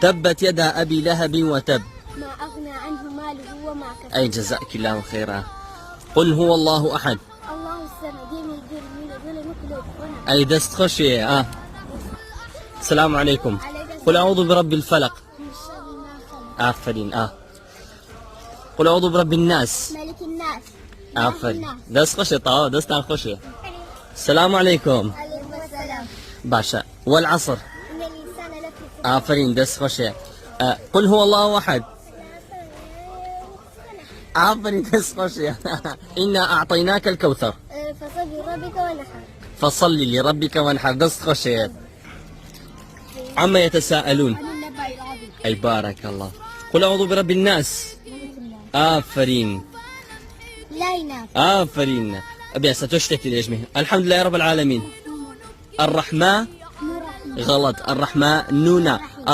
تبت يدا أبي لهب وتب. ما أغنى عنه ماله وما كسب. أي جزاك الله خيرا. قل هو الله أحد. الله الصمد لم يلد ولم يولد ولم يكن له كفوا أحد. أي دست خشية. السلام عليكم. قل أعوذ برب الفلق. من شر ما خلق. آفرين. قل أعوذ برب الناس. ملك الناس. آفرين. دست خشية. دست عن خشية. السلام عليكم. عليكم السلام. باشا. والعصر. إن الإنسان لفي خسر. آفرين. دست خشية. قل هو الله أحد. آفرين. دست خشية. إنا أعطيناك الكوثر. فصل لربك ونحر. فصل لربك وانحر. دست خشية. عما يتساءلون. عن النبأ العظيم. أي بارك الله. قل أعوذ برب الناس. ملك الناس. آفرين. لا ينام. آفرين. أبي ستشتكي ليجمه. الحمد لله رب العالمين. الرحمن. نور. غلط. الرحمن نونا.